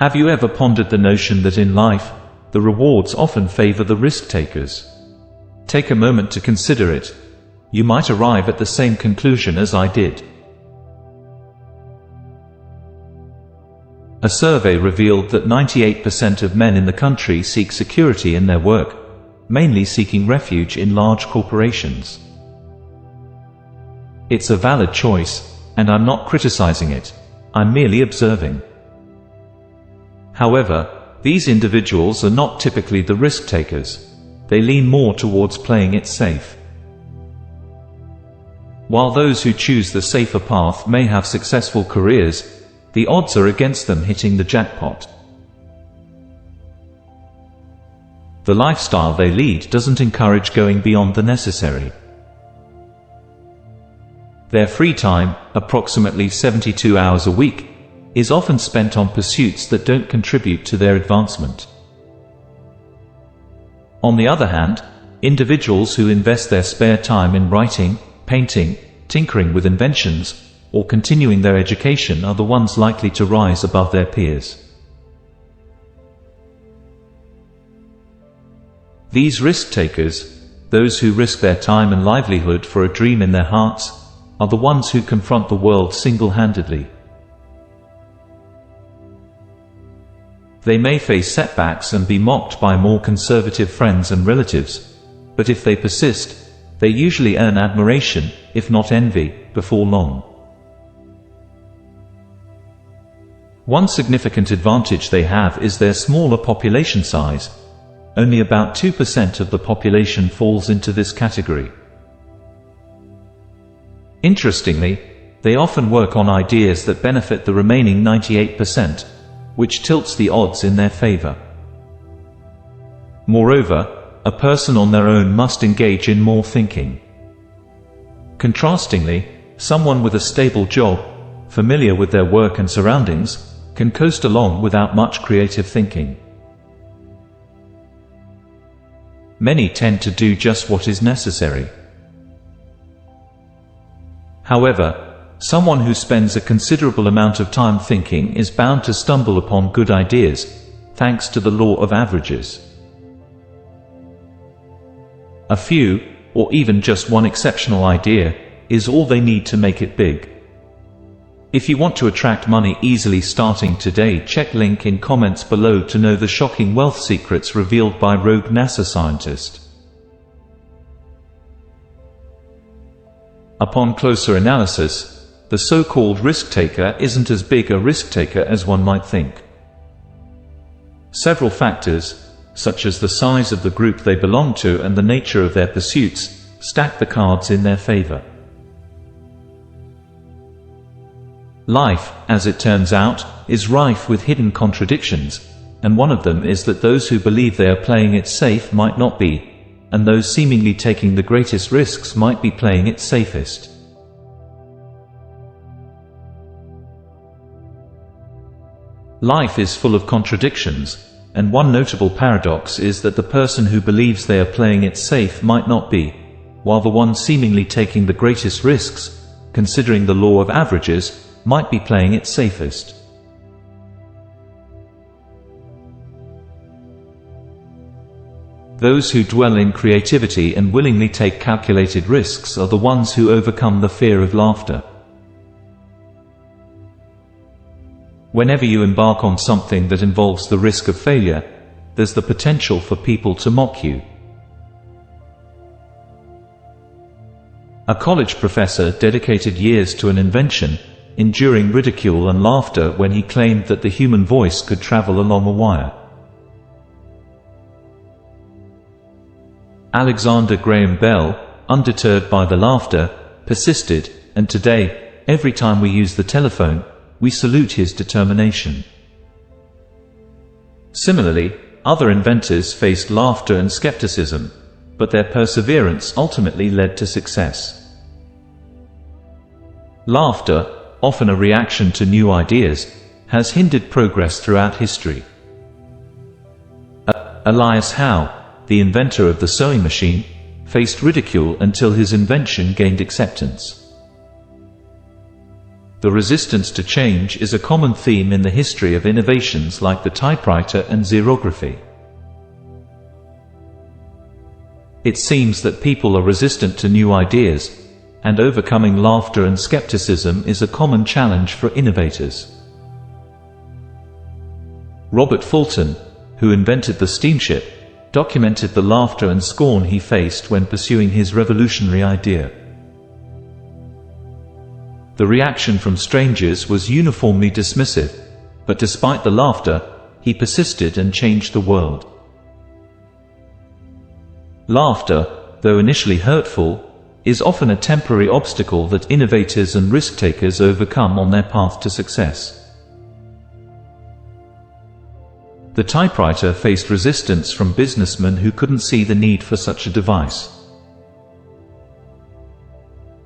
Have you ever pondered the notion that in life, the rewards often favor the risk-takers? Take a moment to consider it. You might arrive at the same conclusion as I did. A survey revealed that 98% of men in the country seek security in their work, mainly seeking refuge in large corporations. It's a valid choice, and I'm not criticizing it. I'm merely observing. However, these individuals are not typically the risk-takers. They lean more towards playing it safe. While those who choose the safer path may have successful careers, the odds are against them hitting the jackpot. The lifestyle they lead doesn't encourage going beyond the necessary. Their free time, approximately 72 hours a week, is often spent on pursuits that don't contribute to their advancement. On the other hand, individuals who invest their spare time in writing, painting, tinkering with inventions, or continuing their education are the ones likely to rise above their peers. These risk-takers, those who risk their time and livelihood for a dream in their hearts, are the ones who confront the world single-handedly. They may face setbacks and be mocked by more conservative friends and relatives, but if they persist, they usually earn admiration, if not envy, before long. One significant advantage they have is their smaller population size. Only about 2% of the population falls into this category. Interestingly, they often work on ideas that benefit the remaining 98%, which tilts the odds in their favor. Moreover, a person on their own must engage in more thinking. Contrastingly, someone with a stable job, familiar with their work and surroundings, can coast along without much creative thinking. Many tend to do just what is necessary. However, someone who spends a considerable amount of time thinking is bound to stumble upon good ideas, thanks to the law of averages. A few, or even just one exceptional idea, is all they need to make it big. If you want to attract money easily starting today, check link in comments below to know the shocking wealth secrets revealed by rogue NASA scientist. Upon closer analysis, the so-called risk-taker isn't as big a risk-taker as one might think. Several factors, such as the size of the group they belong to and the nature of their pursuits, stack the cards in their favor. Life, as it turns out, is rife with hidden contradictions, and one of them is that those who believe they are playing it safe might not be, and those seemingly taking the greatest risks might be playing it safest. Life is full of contradictions, and one notable paradox is that the person who believes they are playing it safe might not be, while the one seemingly taking the greatest risks, considering the law of averages, might be playing it safest. Those who dwell in creativity and willingly take calculated risks are the ones who overcome the fear of laughter. Whenever you embark on something that involves the risk of failure, there's the potential for people to mock you. A college professor dedicated years to an invention, enduring ridicule and laughter when he claimed that the human voice could travel along a wire. Alexander Graham Bell, undeterred by the laughter, persisted, and today, every time we use the telephone, we salute his determination. Similarly, other inventors faced laughter and skepticism, but their perseverance ultimately led to success. Laughter, often a reaction to new ideas, has hindered progress throughout history. Elias Howe, the inventor of the sewing machine, faced ridicule until his invention gained acceptance. The resistance to change is a common theme in the history of innovations like the typewriter and xerography. It seems that people are resistant to new ideas, and overcoming laughter and skepticism is a common challenge for innovators. Robert Fulton, who invented the steamship, documented the laughter and scorn he faced when pursuing his revolutionary idea. The reaction from strangers was uniformly dismissive, but despite the laughter, he persisted and changed the world. Laughter, though initially hurtful, is often a temporary obstacle that innovators and risk-takers overcome on their path to success. The typewriter faced resistance from businessmen who couldn't see the need for such a device.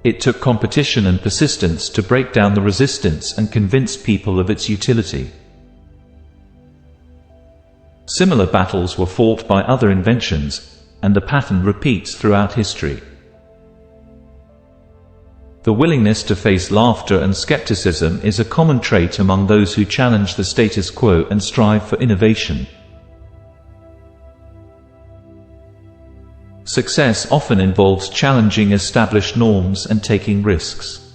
It took competition and persistence to break down the resistance and convince people of its utility. Similar battles were fought by other inventions, and the pattern repeats throughout history. The willingness to face laughter and skepticism is a common trait among those who challenge the status quo and strive for innovation. Success often involves challenging established norms and taking risks.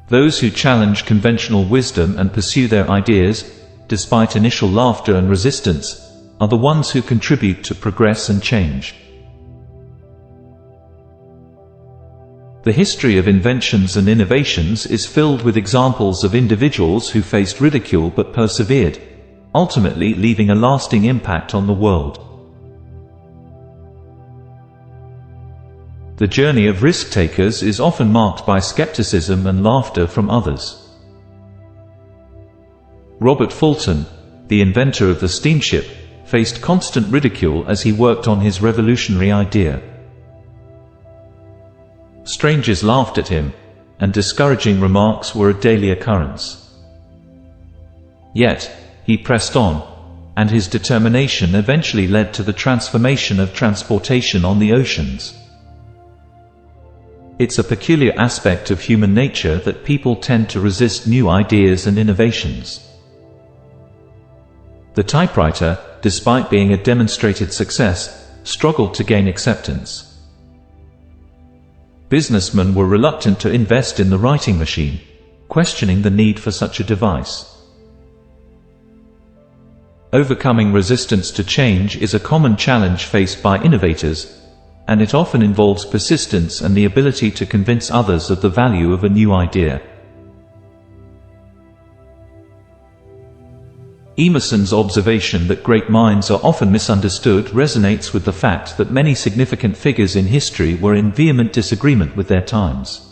Those who challenge conventional wisdom and pursue their ideas, despite initial laughter and resistance, are the ones who contribute to progress and change. The history of inventions and innovations is filled with examples of individuals who faced ridicule but persevered, ultimately leaving a lasting impact on the world. The journey of risk-takers is often marked by skepticism and laughter from others. Robert Fulton, the inventor of the steamship, faced constant ridicule as he worked on his revolutionary idea. Strangers laughed at him, and discouraging remarks were a daily occurrence. Yet, he pressed on, and his determination eventually led to the transformation of transportation on the oceans. It's a peculiar aspect of human nature that people tend to resist new ideas and innovations. The typewriter, despite being a demonstrated success, struggled to gain acceptance. Businessmen were reluctant to invest in the writing machine, questioning the need for such a device. Overcoming resistance to change is a common challenge faced by innovators, and it often involves persistence and the ability to convince others of the value of a new idea. Emerson's observation that great minds are often misunderstood resonates with the fact that many significant figures in history were in vehement disagreement with their times.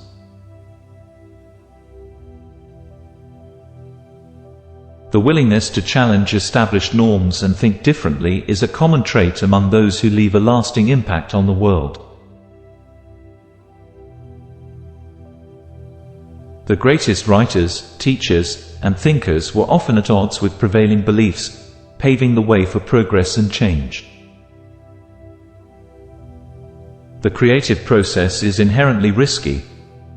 The willingness to challenge established norms and think differently is a common trait among those who leave a lasting impact on the world. The greatest writers, teachers, and thinkers were often at odds with prevailing beliefs, paving the way for progress and change. The creative process is inherently risky,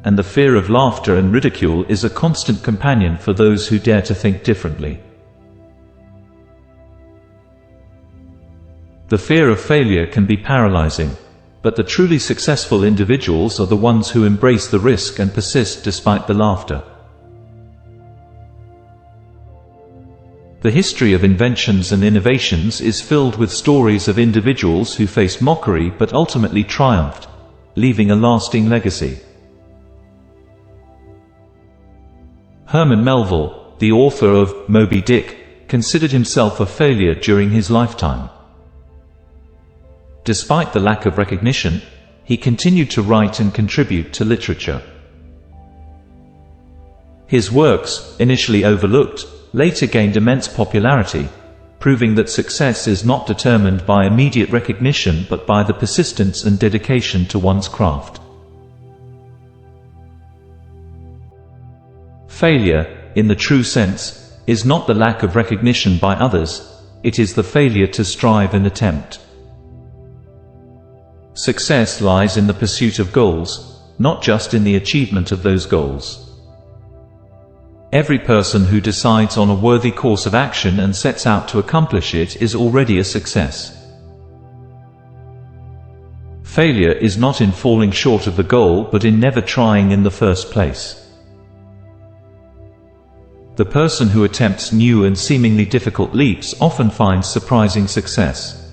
and the fear of laughter and ridicule is a constant companion for those who dare to think differently. The fear of failure can be paralyzing, but the truly successful individuals are the ones who embrace the risk and persist despite the laughter. The history of inventions and innovations is filled with stories of individuals who faced mockery but ultimately triumphed, leaving a lasting legacy. Herman Melville, the author of Moby Dick, considered himself a failure during his lifetime. Despite the lack of recognition, he continued to write and contribute to literature. His works, initially overlooked, later gained immense popularity, proving that success is not determined by immediate recognition but by the persistence and dedication to one's craft. Failure, in the true sense, is not the lack of recognition by others, it is the failure to strive and attempt. Success lies in the pursuit of goals, not just in the achievement of those goals. Every person who decides on a worthy course of action and sets out to accomplish it is already a success. Failure is not in falling short of the goal but in never trying in the first place. The person who attempts new and seemingly difficult leaps often finds surprising success.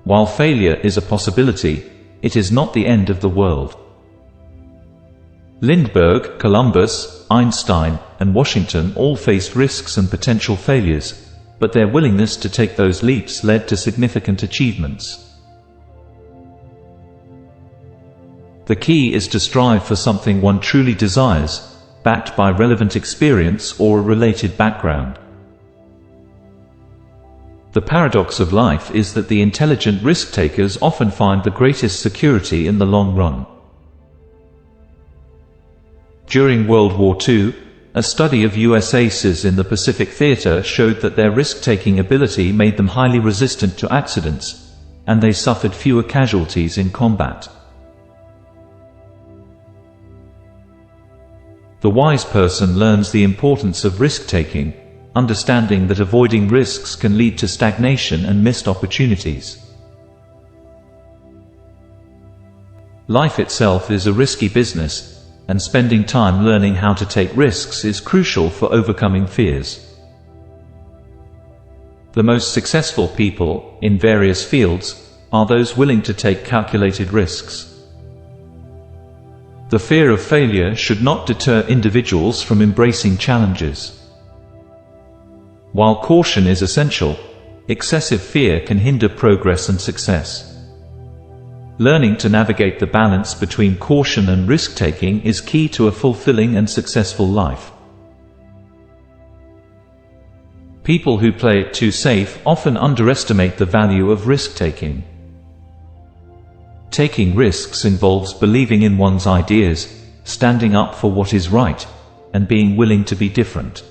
While failure is a possibility, it is not the end of the world. Lindbergh, Columbus, Einstein, and Washington all faced risks and potential failures, but their willingness to take those leaps led to significant achievements. The key is to strive for something one truly desires, backed by relevant experience or a related background. The paradox of life is that the intelligent risk-takers often find the greatest security in the long run. During World War II, a study of US aces in the Pacific Theater showed that their risk-taking ability made them highly resistant to accidents, and they suffered fewer casualties in combat. The wise person learns the importance of risk-taking, understanding that avoiding risks can lead to stagnation and missed opportunities. Life itself is a risky business, and spending time learning how to take risks is crucial for overcoming fears. The most successful people, in various fields, are those willing to take calculated risks. The fear of failure should not deter individuals from embracing challenges. While caution is essential, excessive fear can hinder progress and success. Learning to navigate the balance between caution and risk-taking is key to a fulfilling and successful life. People who play it too safe often underestimate the value of risk-taking. Taking risks involves believing in one's ideas, standing up for what is right, and being willing to be different.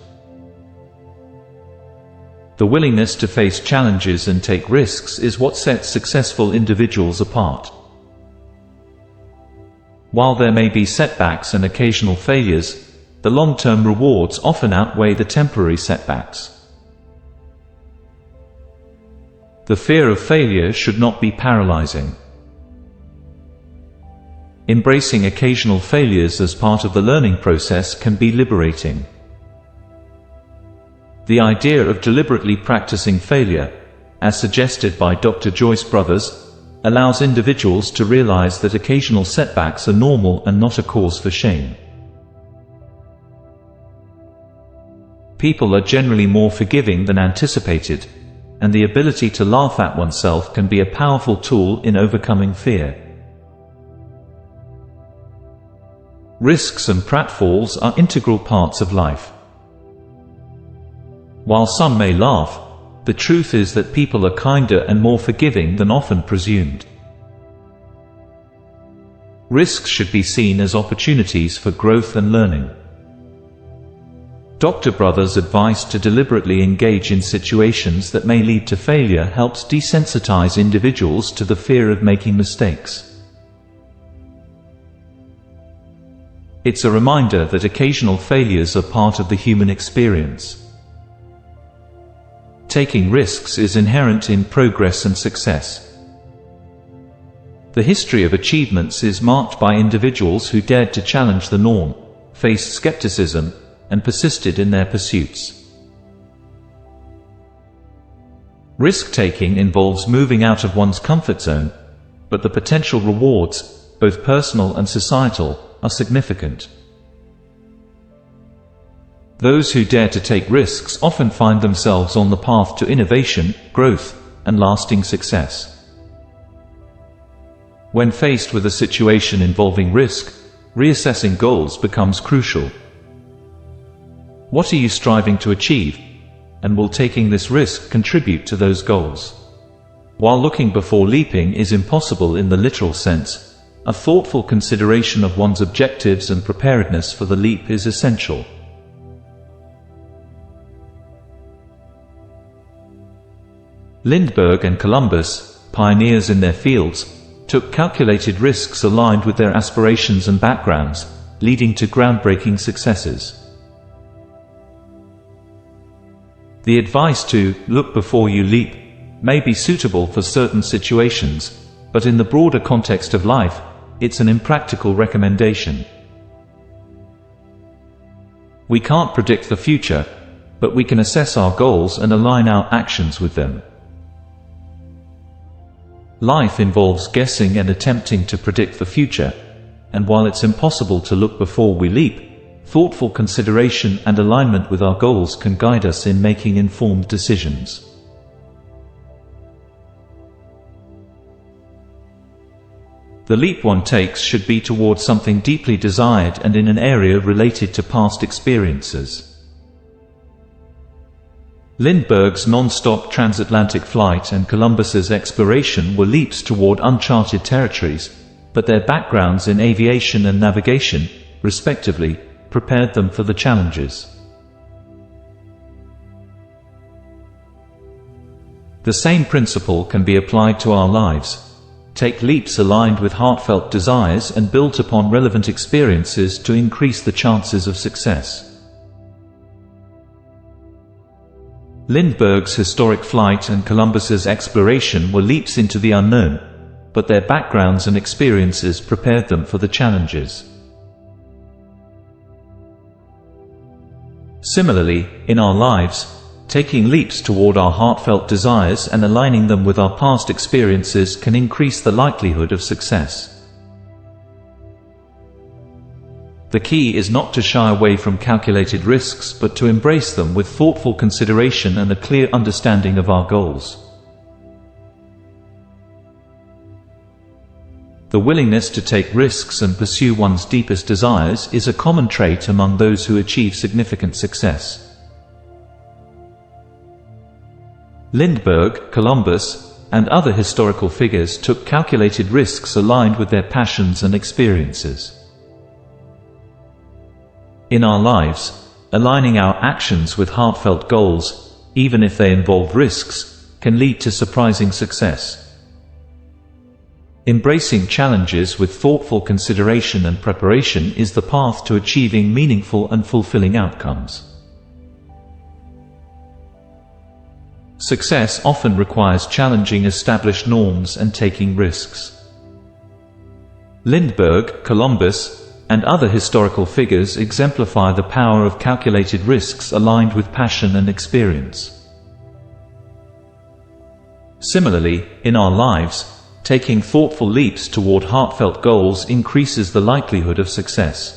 The willingness to face challenges and take risks is what sets successful individuals apart. While there may be setbacks and occasional failures, the long-term rewards often outweigh the temporary setbacks. The fear of failure should not be paralyzing. Embracing occasional failures as part of the learning process can be liberating. The idea of deliberately practicing failure, as suggested by Dr. Joyce Brothers, allows individuals to realize that occasional setbacks are normal and not a cause for shame. People are generally more forgiving than anticipated, and the ability to laugh at oneself can be a powerful tool in overcoming fear. Risks and pratfalls are integral parts of life. While some may laugh, the truth is that people are kinder and more forgiving than often presumed. Risks should be seen as opportunities for growth and learning. Dr. Brothers' advice to deliberately engage in situations that may lead to failure helps desensitize individuals to the fear of making mistakes. It's a reminder that occasional failures are part of the human experience. Taking risks is inherent in progress and success. The history of achievements is marked by individuals who dared to challenge the norm, faced skepticism, and persisted in their pursuits. Risk-taking involves moving out of one's comfort zone, but the potential rewards, both personal and societal, are significant. Those who dare to take risks often find themselves on the path to innovation, growth, and lasting success. When faced with a situation involving risk, reassessing goals becomes crucial. What are you striving to achieve, and will taking this risk contribute to those goals? While looking before leaping is impossible in the literal sense, a thoughtful consideration of one's objectives and preparedness for the leap is essential. Lindbergh and Columbus, pioneers in their fields, took calculated risks aligned with their aspirations and backgrounds, leading to groundbreaking successes. The advice to "look before you leap" may be suitable for certain situations, but in the broader context of life, it's an impractical recommendation. We can't predict the future, but we can assess our goals and align our actions with them. Life involves guessing and attempting to predict the future, and while it's impossible to look before we leap, thoughtful consideration and alignment with our goals can guide us in making informed decisions. The leap one takes should be towards something deeply desired and in an area related to past experiences. Lindbergh's non-stop transatlantic flight and Columbus's exploration were leaps toward uncharted territories, but their backgrounds in aviation and navigation, respectively, prepared them for the challenges. The same principle can be applied to our lives. Take leaps aligned with heartfelt desires and built upon relevant experiences to increase the chances of success. Lindbergh's historic flight and Columbus's exploration were leaps into the unknown, but their backgrounds and experiences prepared them for the challenges. Similarly, in our lives, taking leaps toward our heartfelt desires and aligning them with our past experiences can increase the likelihood of success. The key is not to shy away from calculated risks but to embrace them with thoughtful consideration and a clear understanding of our goals. The willingness to take risks and pursue one's deepest desires is a common trait among those who achieve significant success. Lindbergh, Columbus, and other historical figures took calculated risks aligned with their passions and experiences. In our lives, aligning our actions with heartfelt goals, even if they involve risks, can lead to surprising success. Embracing challenges with thoughtful consideration and preparation is the path to achieving meaningful and fulfilling outcomes. Success often requires challenging established norms and taking risks. Lindbergh, Columbus, and other historical figures exemplify the power of calculated risks aligned with passion and experience. Similarly, in our lives, taking thoughtful leaps toward heartfelt goals increases the likelihood of success.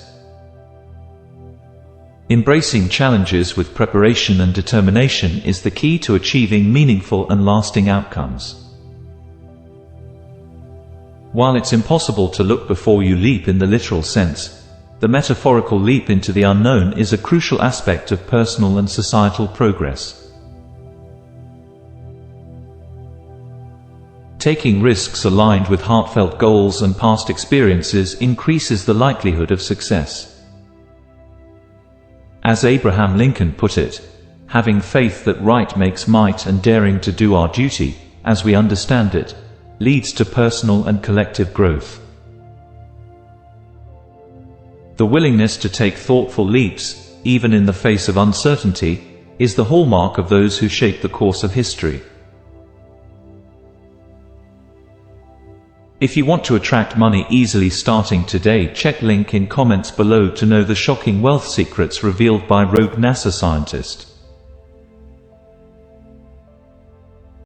Embracing challenges with preparation and determination is the key to achieving meaningful and lasting outcomes. While it's impossible to look before you leap in the literal sense, the metaphorical leap into the unknown is a crucial aspect of personal and societal progress. Taking risks aligned with heartfelt goals and past experiences increases the likelihood of success. As Abraham Lincoln put it, having faith that right makes might and daring to do our duty, as we understand it, leads to personal and collective growth. The willingness to take thoughtful leaps, even in the face of uncertainty, is the hallmark of those who shape the course of history. If you want to attract money easily starting today, check link in comments below to know the shocking wealth secrets revealed by rogue NASA scientist.